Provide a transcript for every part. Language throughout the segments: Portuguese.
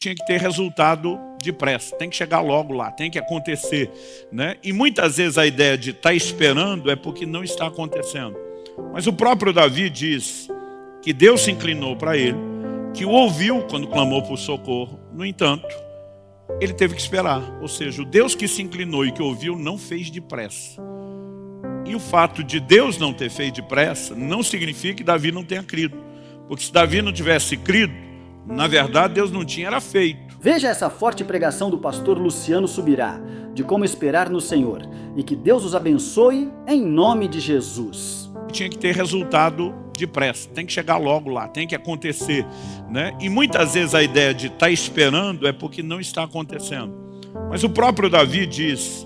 tinha que ter resultado depressa, tem que chegar logo lá, tem que acontecer, né? E muitas vezes a ideia de estar esperando é porque não está acontecendo. Mas o próprio Davi diz que Deus se inclinou para ele, que o ouviu quando clamou por socorro. No entanto, ele teve que esperar. Ou seja, o Deus que se inclinou e que ouviu não fez depressa. E o fato de Deus não ter feito depressa não significa que Davi não tenha crido. Porque se Davi não tivesse crido, na verdade Deus não tinha era feito. Veja essa forte pregação do pastor Luciano Subirá, de como esperar no Senhor. E que Deus os abençoe em nome de Jesus. Tinha que ter resultado depressa, tem que chegar logo lá, tem que acontecer, né? E muitas vezes a ideia de estar esperando é porque não está acontecendo. Mas o próprio Davi diz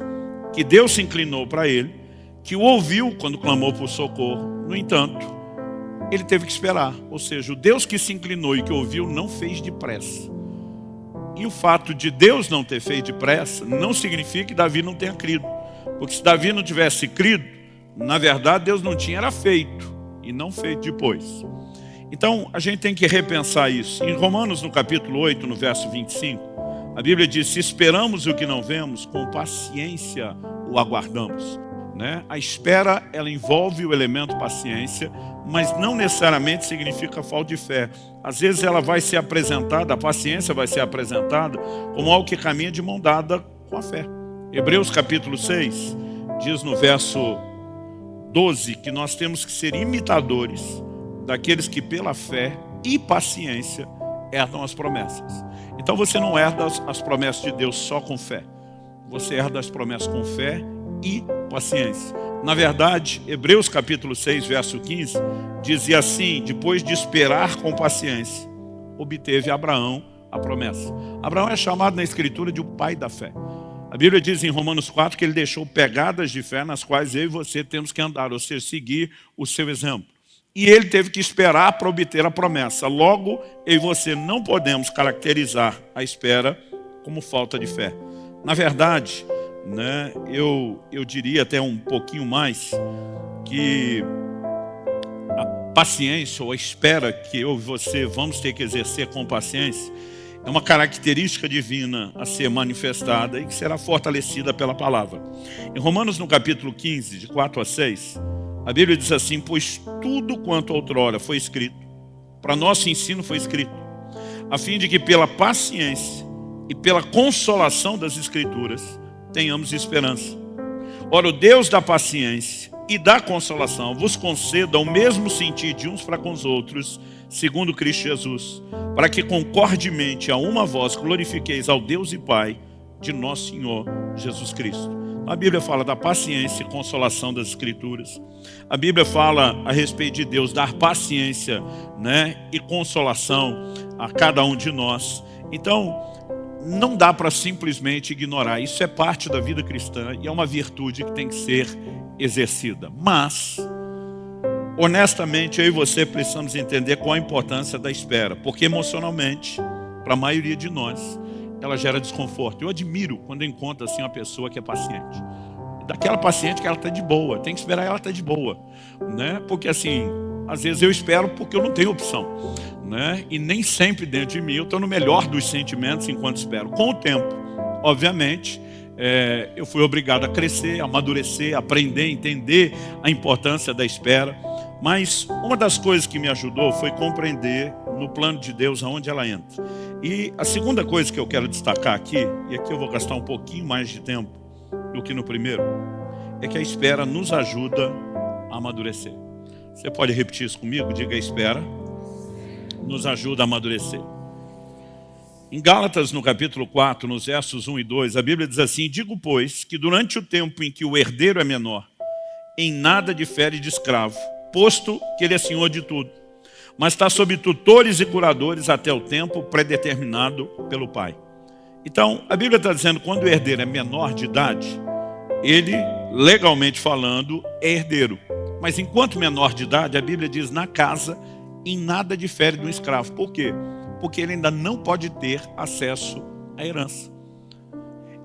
que Deus se inclinou para ele, que o ouviu quando clamou por socorro. No entanto, ele teve que esperar. Ou seja, o Deus que se inclinou e que ouviu não fez depressa. E o fato de Deus não ter feito depressa não significa que Davi não tenha crido. Porque se Davi não tivesse crido, na verdade Deus não tinha era feito. E não feito depois. Então a gente tem que repensar isso. Em Romanos no capítulo 8, no verso 25, a Bíblia diz: se esperamos o que não vemos, com paciência o aguardamos, né? A espera, ela envolve o elemento paciência, mas não necessariamente significa falta de fé. Às vezes ela vai ser apresentada, a paciência vai ser apresentada como algo que caminha de mão dada com a fé. Hebreus capítulo 6 diz no verso 12, que nós temos que ser imitadores daqueles que pela fé e paciência herdam as promessas. Então você não herda as promessas de Deus só com fé. Você herda as promessas com fé e paciência. Na verdade, Hebreus capítulo 6, verso 15, dizia assim: depois de esperar com paciência, obteve Abraão a promessa. Abraão é chamado na Escritura de o pai da fé. A Bíblia diz em Romanos 4 que ele deixou pegadas de fé nas quais eu e você temos que andar, ou seja, seguir o seu exemplo. E ele teve que esperar para obter a promessa. Logo, eu e você não podemos caracterizar a espera como falta de fé. Na verdade, né, eu diria até um pouquinho mais que a paciência ou a espera que eu e você vamos ter que exercer com paciência é uma característica divina a ser manifestada e que será fortalecida pela palavra. Em Romanos, no capítulo 15, de 4 a 6, a Bíblia diz assim: pois tudo quanto outrora foi escrito, para nosso ensino foi escrito, a fim de que pela paciência e pela consolação das Escrituras tenhamos esperança. Ora, o Deus da paciência e da consolação vos conceda o mesmo sentir de uns para com os outros, segundo Cristo Jesus, para que concordemente a uma voz glorifiqueis ao Deus e Pai de nosso Senhor Jesus Cristo. A Bíblia fala da paciência e consolação das Escrituras. A Bíblia fala a respeito de Deus dar paciência, né, e consolação a cada um de nós. Então, não dá para simplesmente ignorar. Isso é parte da vida cristã e é uma virtude que tem que ser exercida. Mas, honestamente, eu e você precisamos entender qual a importância da espera, porque emocionalmente, para a maioria de nós, ela gera desconforto. Eu admiro quando eu encontro assim uma pessoa que é paciente. Daquela paciente que ela está de boa, tem que esperar ela estar de boa, né? Porque assim, às vezes eu espero porque eu não tenho opção, né? E nem sempre dentro de mim eu estou no melhor dos sentimentos enquanto espero. Com o tempo, obviamente, eu fui obrigado a crescer, a amadurecer, a aprender, a entender a importância da espera. Mas uma das coisas que me ajudou foi compreender no plano de Deus aonde ela entra. E a segunda coisa que eu quero destacar aqui, e aqui eu vou gastar um pouquinho mais de tempo do que no primeiro, é que a espera nos ajuda a amadurecer. Você pode repetir isso comigo? Diga: a espera nos ajuda a amadurecer. Em Gálatas, no capítulo 4, nos versos 1 e 2, a Bíblia diz assim: digo, pois, que durante o tempo em que o herdeiro é menor, em nada difere de escravo, posto que ele é senhor de tudo, mas está sob tutores e curadores até o tempo predeterminado pelo Pai. Então, a Bíblia está dizendo que quando o herdeiro é menor de idade, ele, legalmente falando, é herdeiro. Mas enquanto menor de idade, a Bíblia diz, na casa, em nada difere de um escravo. Por quê? Porque ele ainda não pode ter acesso à herança.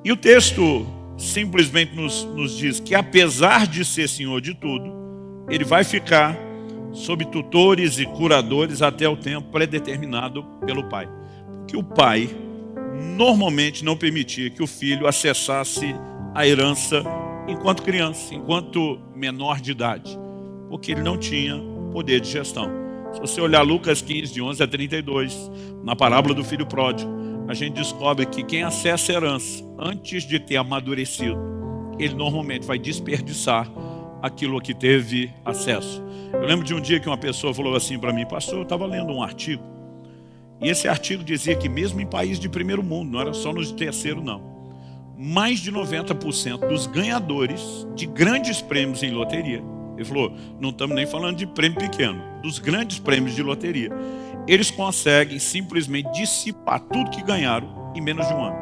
E o texto simplesmente nos diz que, apesar de ser senhor de tudo, ele vai ficar sob tutores e curadores até o tempo predeterminado pelo Pai. Porque o Pai normalmente não permitia que o filho acessasse a herança enquanto criança, enquanto menor de idade, porque ele não tinha poder de gestão. Se você olhar Lucas 15, de 11 a 32, na parábola do filho pródigo, a gente descobre que quem acessa a herança antes de ter amadurecido, ele normalmente vai desperdiçar aquilo a que teve acesso. Eu lembro de um dia que uma pessoa falou assim para mim: pastor, eu estava lendo um artigo, e esse artigo dizia que mesmo em países de primeiro mundo, não era só nos de terceiro não, mais de 90% dos ganhadores de grandes prêmios em loteria, ele falou, não estamos nem falando de prêmio pequeno, dos grandes prêmios de loteria, eles conseguem simplesmente dissipar tudo que ganharam em menos de um ano.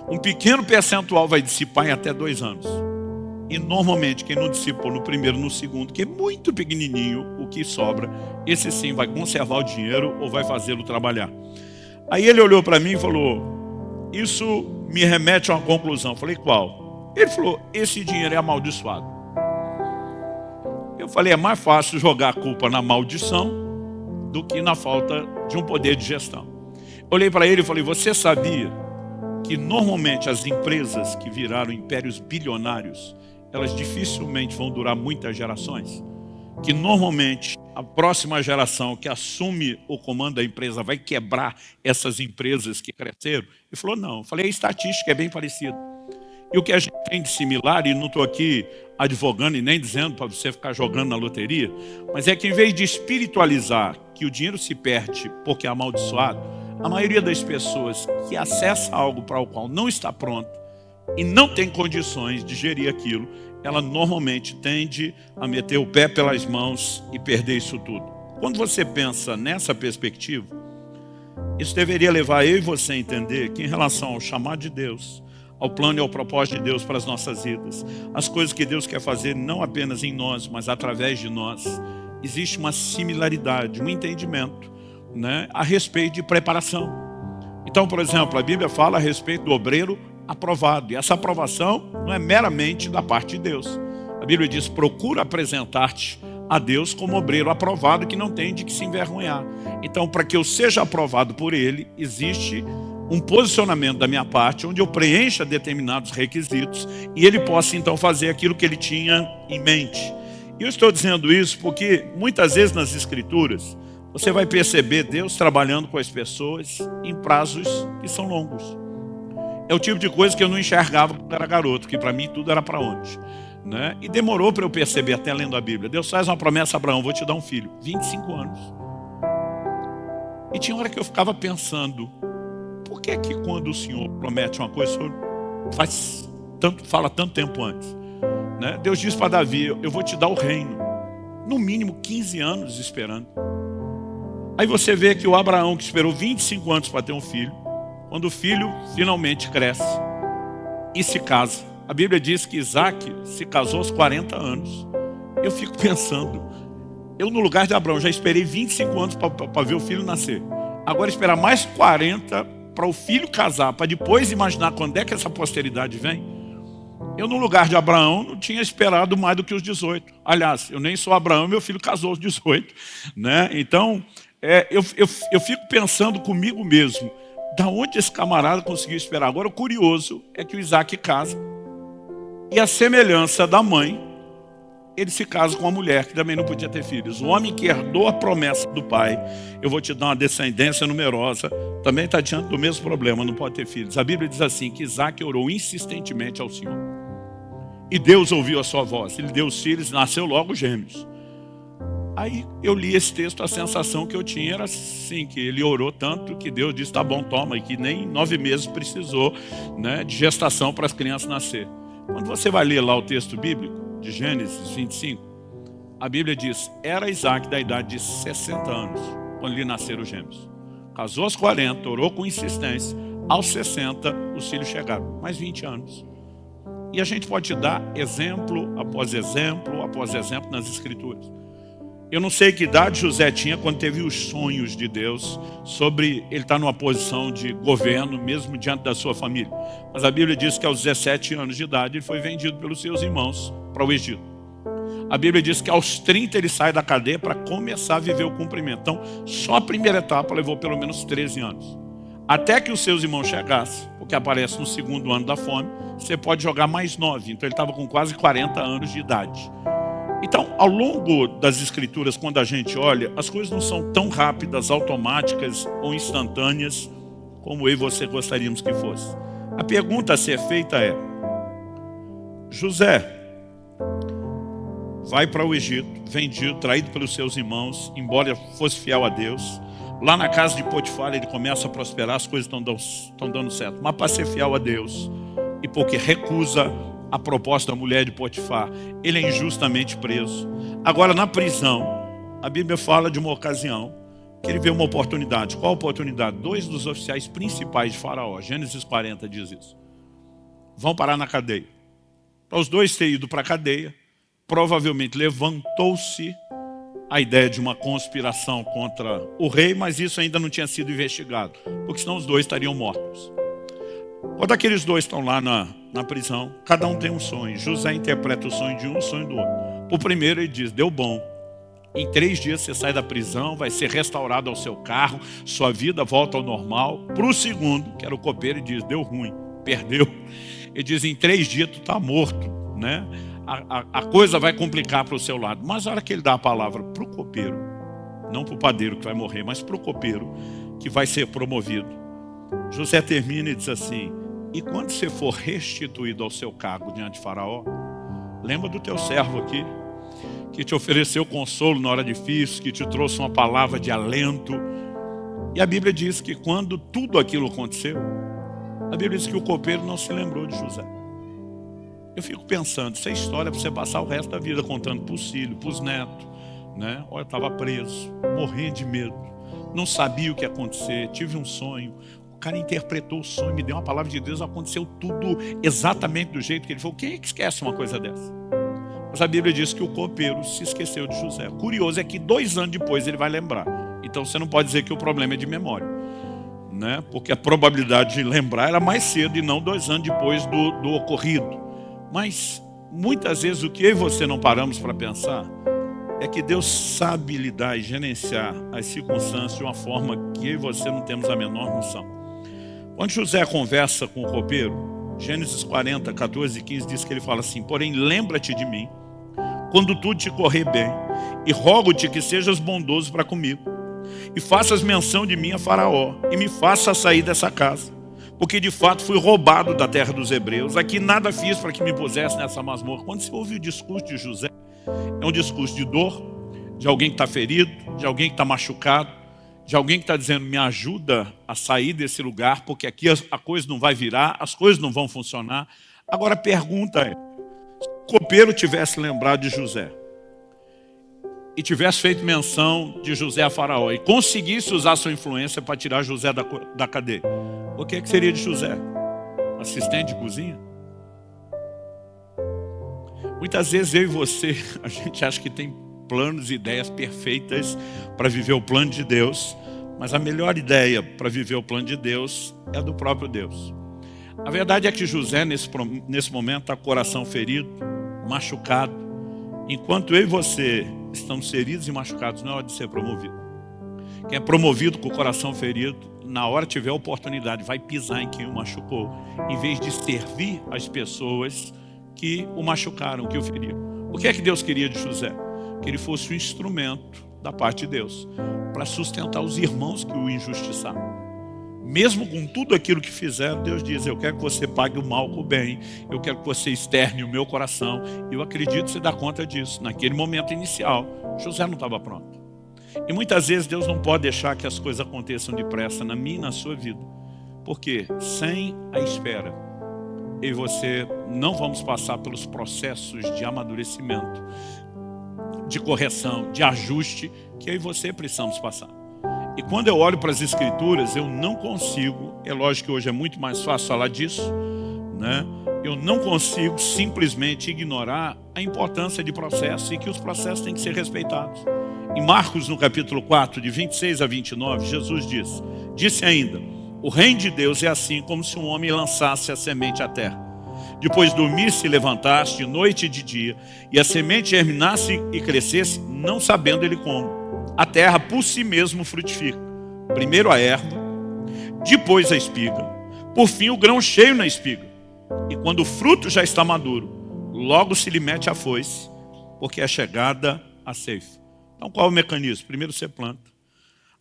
Um pequeno percentual vai dissipar em até 2 anos. E normalmente quem não dissipou no primeiro, no segundo, que é muito pequenininho, o que sobra, esse sim vai conservar o dinheiro ou vai fazê-lo trabalhar. Aí ele olhou para mim e falou, isso me remete a uma conclusão. Eu falei, qual? Ele falou, esse dinheiro é amaldiçoado. Eu falei, é mais fácil jogar a culpa na maldição do que na falta de um poder de gestão. Olhei para ele e falei, você sabia que normalmente as empresas que viraram impérios bilionários, elas dificilmente vão durar muitas gerações? Que normalmente a próxima geração que assume o comando da empresa vai quebrar essas empresas que cresceram? Ele falou, não. Eu falei, a estatística é bem parecida. E o que a gente tem de similar, e não estou aqui advogando e nem dizendo para você ficar jogando na loteria, mas é que em vez de espiritualizar que o dinheiro se perde porque é amaldiçoado, a maioria das pessoas que acessa algo para o qual não está pronto e não tem condições de gerir aquilo, ela normalmente tende a meter o pé pelas mãos e perder isso tudo. Quando você pensa nessa perspectiva, isso deveria levar eu e você a entender que em relação ao chamado de Deus, ao plano e ao propósito de Deus para as nossas vidas, as coisas que Deus quer fazer não apenas em nós, mas através de nós, existe uma similaridade, um entendimento, né, a respeito de preparação. Então, por exemplo, a Bíblia fala a respeito do obreiro aprovado, e essa aprovação não é meramente da parte de Deus. A Bíblia diz, procura apresentar-te a Deus como obreiro aprovado que não tem de que se envergonhar. Então, para que eu seja aprovado por Ele, existe um posicionamento da minha parte, onde eu preencha determinados requisitos, e Ele possa então fazer aquilo que Ele tinha em mente. E eu estou dizendo isso porque muitas vezes nas Escrituras, você vai perceber Deus trabalhando com as pessoas em prazos que são longos. É o tipo de coisa que eu não enxergava quando era garoto, que para mim tudo era para onde, né? E demorou para eu perceber, até lendo a Bíblia. Deus faz uma promessa a Abraão, vou te dar um filho. 25 anos. E tinha hora que eu ficava pensando, por que quando o Senhor promete uma coisa, o Senhor fala tanto tempo antes? Né? Deus diz para Davi, eu vou te dar o reino. No mínimo 15 anos esperando. Aí você vê que o Abraão, que esperou 25 anos para ter um filho, quando o filho finalmente cresce e se casa. A Bíblia diz que Isaac se casou aos 40 anos. Eu fico pensando, eu no lugar de Abraão já esperei 25 anos para ver o filho nascer. Agora esperar mais 40 para o filho casar, para depois imaginar quando é que essa posteridade vem. Eu no lugar de Abraão não tinha esperado mais do que os 18. Aliás, eu nem sou Abraão, meu filho casou aos 18. Né? Então, eu fico pensando comigo mesmo, da onde esse camarada conseguiu esperar? Agora o curioso é que o Isaac casa, e a semelhança da mãe, ele se casa com uma mulher que também não podia ter filhos. O homem que herdou a promessa do pai, eu vou te dar uma descendência numerosa, também está diante do mesmo problema, não pode ter filhos. A Bíblia diz assim, que Isaac orou insistentemente ao Senhor. E Deus ouviu a sua voz, ele deu os filhos, nasceu logo gêmeos. Aí eu li esse texto, a sensação que eu tinha era assim, que ele orou tanto que Deus disse, tá bom, toma, e que nem 9 meses precisou, né, de gestação para as crianças nascer. Quando você vai ler lá o texto bíblico, de Gênesis 25, a Bíblia diz, era Isaac da idade de 60 anos, quando lhe nasceram os gêmeos. Casou aos 40, orou com insistência, aos 60 os filhos chegaram, mais 20 anos. E a gente pode dar exemplo após exemplo nas Escrituras. Eu não sei que idade José tinha quando teve os sonhos de Deus sobre ele estar numa posição de governo, mesmo diante da sua família. Mas a Bíblia diz que aos 17 anos de idade ele foi vendido pelos seus irmãos para o Egito. A Bíblia diz que aos 30 ele sai da cadeia para começar a viver o cumprimento. Então, só a primeira etapa levou pelo menos 13 anos. até que os seus irmãos chegassem, porque aparece no segundo ano da fome, você pode jogar mais 9. Então ele estava com quase 40 anos de idade. Então, ao longo das escrituras, quando a gente olha, as coisas não são tão rápidas, automáticas ou instantâneas como eu e você gostaríamos que fosse. A pergunta a ser feita é: José vai para o Egito, vendido, traído pelos seus irmãos, embora fosse fiel a Deus. Lá na casa de Potifar ele começa a prosperar, as coisas estão dando certo. Mas para ser fiel a Deus, e porque recusa a proposta da mulher de Potifar, ele é injustamente preso. Agora na prisão, a Bíblia fala de uma ocasião que ele vê uma oportunidade. Qual oportunidade? 2 dos oficiais principais de Faraó, Gênesis 40 diz isso, vão parar na cadeia. Para os dois terem ido para a cadeia, provavelmente levantou-se a ideia de uma conspiração contra o rei, mas isso ainda não tinha sido investigado, porque senão os dois estariam mortos. Quando aqueles dois estão lá na prisão, cada um tem um sonho. José interpreta o sonho de um, o sonho do outro. O primeiro ele diz: deu bom, em 3 dias você sai da prisão, vai ser restaurado ao seu carro, sua vida volta ao normal. Para o segundo, que era o copeiro, ele diz: deu ruim, perdeu. Ele diz: em 3 dias tu está morto, né? A coisa vai complicar para o seu lado. Mas na hora que ele dá a palavra para o copeiro, não para o padeiro que vai morrer, mas para o copeiro que vai ser promovido, José termina e diz assim: e quando você for restituído ao seu cargo diante de Faraó, lembra do teu servo aqui, que te ofereceu consolo na hora difícil, que te trouxe uma palavra de alento. E a Bíblia diz que quando tudo aquilo aconteceu, a Bíblia diz que o copeiro não se lembrou de José. Eu fico pensando, essa história é para você passar o resto da vida contando para os filhos, para os netos, né? Olha, eu estava preso, morrendo de medo, não sabia o que ia acontecer, tive um sonho. O cara interpretou o sonho, me deu uma palavra de Deus, aconteceu tudo exatamente do jeito que ele falou. Quem é que esquece uma coisa dessa? Mas a Bíblia diz que o copeiro se esqueceu de José. Curioso é que 2 anos depois ele vai lembrar. Então você não pode dizer que o problema é de memória, né? Porque a probabilidade de lembrar era mais cedo e não 2 anos depois do ocorrido. Mas muitas vezes o que eu e você não paramos para pensar é que Deus sabe lidar e gerenciar as circunstâncias de uma forma que eu e você não temos a menor noção. Quando José conversa com o copeiro, Gênesis 40, 14 e 15 diz que ele fala assim: porém lembra-te de mim quando tudo te correr bem, e rogo-te que sejas bondoso para comigo, e faças menção de mim a Faraó, e me faça sair dessa casa, porque de fato fui roubado da terra dos hebreus, aqui nada fiz para que me pusesse nessa masmorra. Quando você ouve o discurso de José, é um discurso de dor, de alguém que está ferido, de alguém que está machucado, de alguém que está dizendo: me ajuda a sair desse lugar, porque aqui a coisa não vai virar, as coisas não vão funcionar. Agora a pergunta é: se o copeiro tivesse lembrado de José, e tivesse feito menção de José a Faraó, e conseguisse usar sua influência para tirar José da cadeia, o que seria de José? Assistente de cozinha? Muitas vezes eu e você, a gente acha que tem planos e ideias perfeitas para viver o plano de Deus, mas a melhor ideia para viver o plano de Deus é a do próprio Deus. A verdade é que José nesse momento está com o coração ferido, machucado. Enquanto eu e você estamos feridos e machucados, não é hora de ser promovido. Quem é promovido com o coração ferido, na hora que tiver a oportunidade, vai pisar em quem o machucou, em vez de servir as pessoas que o machucaram, que o feriram. O que é que Deus queria de José? Que ele fosse um instrumento da parte de Deus para sustentar os irmãos que o injustiçaram. Mesmo com tudo aquilo que fizeram, Deus diz: eu quero que você pague o mal com o bem, eu quero que você externe o meu coração. Eu acredito que você dá conta disso. Naquele momento inicial, José não estava pronto. E muitas vezes Deus não pode deixar que as coisas aconteçam depressa na minha e na sua vida, porque sem a espera, eu e você não vamos passar pelos processos de amadurecimento, de correção, de ajuste que eu e você precisamos passar. E quando eu olho para as Escrituras, eu não consigo, é lógico que hoje é muito mais fácil falar disso, né? Eu não consigo simplesmente ignorar a importância de processos e que os processos têm que ser respeitados. Em Marcos, no capítulo 4, de 26 a 29, Jesus disse ainda: o reino de Deus é assim como se um homem lançasse a semente à terra. Depois dormisse e levantasse de noite e de dia, e a semente germinasse e crescesse, não sabendo ele como. A terra por si mesmo frutifica. Primeiro a erva, depois a espiga, por fim o grão cheio na espiga. E quando o fruto já está maduro, logo se lhe mete a foice, porque é chegada a ceifa. Então qual é o mecanismo? Primeiro você planta.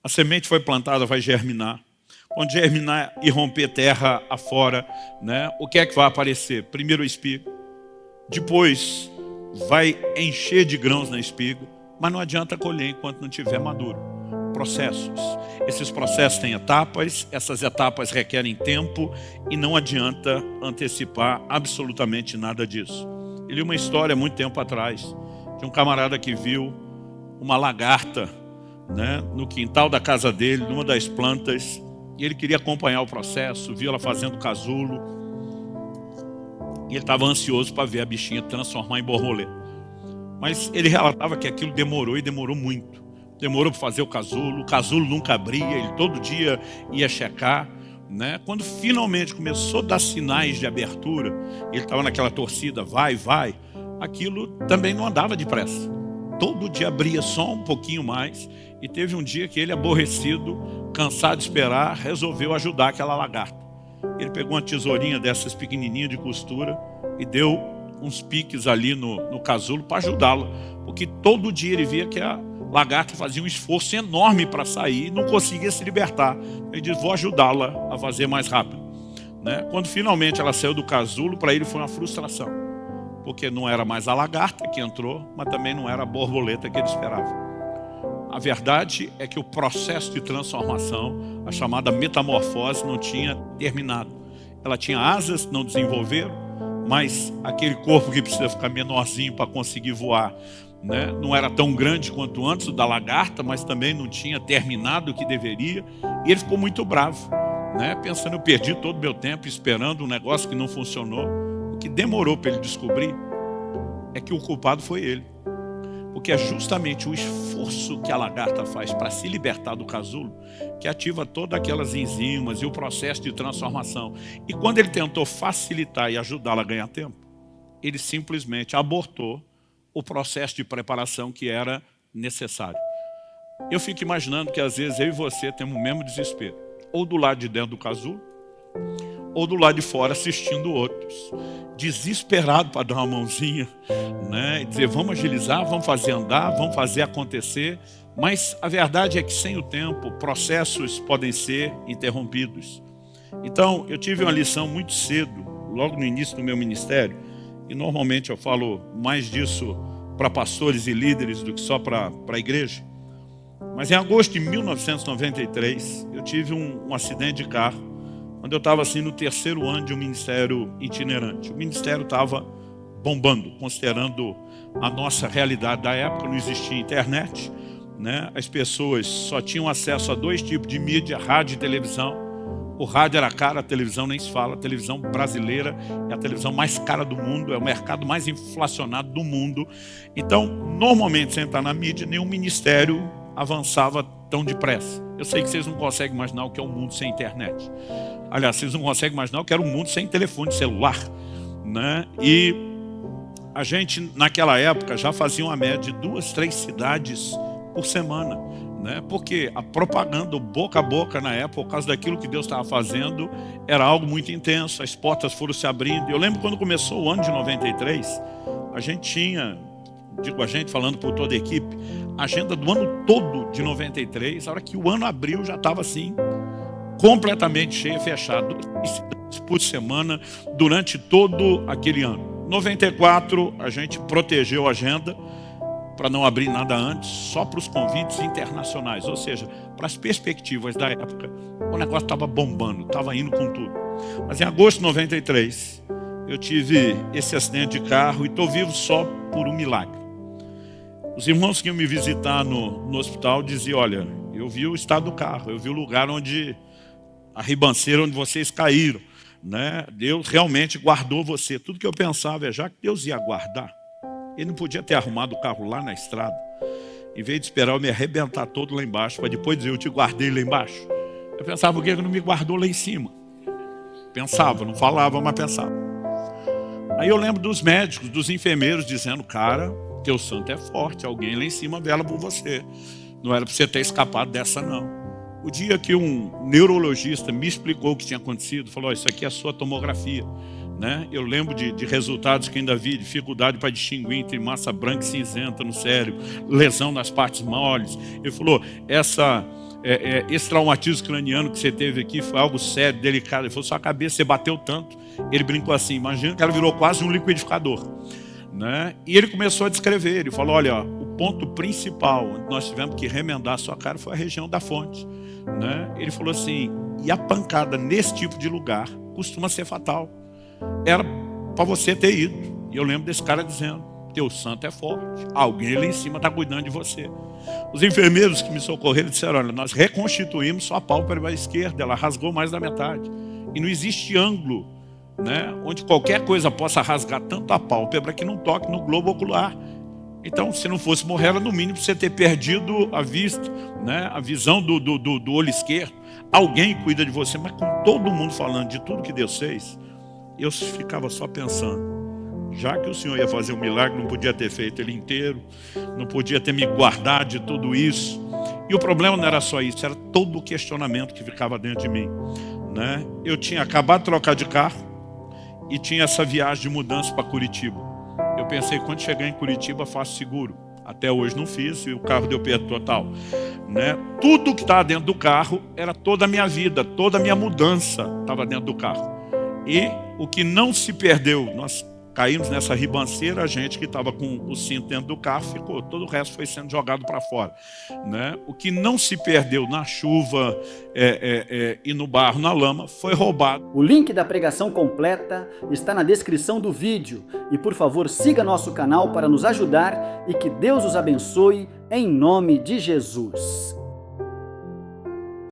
A semente foi plantada, vai germinar. Quando germinar e romper terra afora, né, o que é que vai aparecer? Primeiro a espiga. Depois vai encher de grãos na espiga, mas não adianta colher enquanto não estiver maduro. Processos. Esses processos têm etapas, essas etapas requerem tempo e não adianta antecipar absolutamente nada disso. Eu li uma história muito tempo atrás de um camarada que viu uma lagarta, né, no quintal da casa dele, numa das plantas, e ele queria acompanhar o processo, viu ela fazendo casulo, e ele estava ansioso para ver a bichinha transformar em borboleta. Mas ele relatava que aquilo demorou e demorou muito. Demorou para fazer o casulo nunca abria, ele todo dia ia checar, né? Quando finalmente começou a dar sinais de abertura, ele estava naquela torcida, vai, aquilo também não andava depressa. Todo dia abria só um pouquinho mais, e teve um dia que ele, aborrecido, cansado de esperar, resolveu ajudar aquela lagarta. Ele pegou uma tesourinha dessas pequenininhas de costura e deu uns piques ali no casulo para ajudá-la, porque todo dia ele via que a lagarta fazia um esforço enorme para sair e não conseguia se libertar. Ele disse, vou ajudá-la a fazer mais rápido, né? Quando finalmente ela saiu do casulo, para ele foi uma frustração, porque não era mais a lagarta que entrou, mas também não era a borboleta que ele esperava. A verdade é que o processo de transformação, a chamada metamorfose, não tinha terminado. Ela tinha asas, não desenvolveram, mas aquele corpo que precisa ficar menorzinho para conseguir voar, né, não era tão grande quanto antes o da lagarta, mas também não tinha terminado o que deveria, e ele ficou muito bravo, né, pensando, eu perdi todo o meu tempo esperando um negócio que não funcionou. O que demorou para ele descobrir é que o culpado foi ele. Porque é justamente o esforço que a lagarta faz para se libertar do casulo que ativa todas aquelas enzimas e o processo de transformação. E quando ele tentou facilitar e ajudá-la a ganhar tempo, ele simplesmente abortou o processo de preparação que era necessário. Eu fico imaginando que às vezes eu e você temos o mesmo desespero, ou do lado de dentro do casulo, ou do lado de fora assistindo outros, desesperado para dar uma mãozinha, né? E dizer, vamos agilizar, vamos fazer andar, vamos fazer acontecer. Mas a verdade é que sem o tempo, processos podem ser interrompidos. Então, eu tive uma lição muito cedo, logo no início do meu ministério, e normalmente eu falo mais disso para pastores e líderes do que só para a igreja. Mas em agosto de 1993, eu tive um acidente de carro, quando eu estava assim no terceiro ano de um ministério itinerante. O ministério estava bombando, considerando a nossa realidade da época, não existia internet, né? As pessoas só tinham acesso a dois tipos de mídia, rádio e televisão. O rádio era caro, a televisão nem se fala. A televisão brasileira é a televisão mais cara do mundo, é o mercado mais inflacionado do mundo. Então, normalmente, sem estar na mídia, nenhum ministério avançava tão depressa. Eu sei que vocês não conseguem imaginar o que é um mundo sem internet. Aliás, vocês não conseguem imaginar o que era um mundo sem telefone celular, né? E a gente, naquela época, já fazia uma média de 2, 3 cidades por semana, né? Porque a propaganda, o boca a boca na época, por causa daquilo que Deus estava fazendo, era algo muito intenso, as portas foram se abrindo. Eu lembro quando começou o ano de 93, a gente tinha, digo a gente falando por toda a equipe, a agenda do ano todo de 93, a hora que o ano abriu já estava assim, completamente cheio, fechado, 2 cidades por semana, durante todo aquele ano. 94, a gente protegeu a agenda, para não abrir nada antes, só para os convites internacionais, ou seja, para as perspectivas da época, o negócio estava bombando, estava indo com tudo. Mas em agosto de 93, eu tive esse acidente de carro e estou vivo só por um milagre. Os irmãos que iam me visitar no hospital diziam, olha, eu vi o estado do carro, eu vi o lugar onde, a ribanceira onde vocês caíram, né? Deus realmente guardou você. Tudo que eu pensava é, já que Deus ia guardar, Ele não podia ter arrumado o carro lá na estrada, em vez de esperar eu me arrebentar todo lá embaixo, para depois dizer, eu te guardei lá embaixo. Eu pensava, por que ele não me guardou lá em cima? Pensava, não falava, mas pensava. Aí eu lembro dos médicos, dos enfermeiros dizendo, cara, teu santo é forte, alguém lá em cima vela por você. Não era para você ter escapado dessa não. O dia que um neurologista me explicou o que tinha acontecido, falou, isso aqui é a sua tomografia. Né? Eu lembro de resultados que ainda vi, dificuldade para distinguir entre massa branca e cinzenta no cérebro, lesão nas partes moles. Ele falou, esse traumatismo craniano que você teve aqui foi algo sério, delicado. Ele falou, sua cabeça, você bateu tanto. Ele brincou assim, imagina que ela virou quase um liquidificador. Né? E ele começou a descrever, ele falou, olha, o ponto principal onde nós tivemos que remendar a sua cara foi a região da fonte. Né? Ele falou assim, e a pancada nesse tipo de lugar costuma ser fatal. Era para você ter ido. E eu lembro desse cara dizendo, teu santo é forte, alguém lá em cima está cuidando de você. Os enfermeiros que me socorreram disseram, olha, nós reconstituímos sua pálpebra esquerda, ela rasgou mais da metade. E não existe ângulo, né, onde qualquer coisa possa rasgar tanto a pálpebra que não toque no globo ocular. Então, se não fosse morrer, era no mínimo você ter perdido a vista, né, a visão do olho esquerdo. Alguém cuida de você, mas com todo mundo falando de tudo que Deus fez, eu ficava só pensando, já que o Senhor ia fazer um milagre, não podia ter feito ele inteiro, não podia ter me guardado de tudo isso. E o problema não era só isso, era todo o questionamento que ficava dentro de mim. Né? Eu tinha acabado de trocar de carro e tinha essa viagem de mudança para Curitiba. Eu pensei, quando chegar em Curitiba, faço seguro. Até hoje não fiz e o carro deu perda total. Né? Tudo que estava dentro do carro era toda a minha vida, toda a minha mudança estava dentro do carro. E o que não se perdeu, nós caímos nessa ribanceira, a gente que estava com o cinto dentro do carro ficou, todo o resto foi sendo jogado para fora. Né? O que não se perdeu na chuva e no barro, na lama, foi roubado. O link da pregação completa está na descrição do vídeo. E por favor, siga nosso canal para nos ajudar e que Deus os abençoe em nome de Jesus.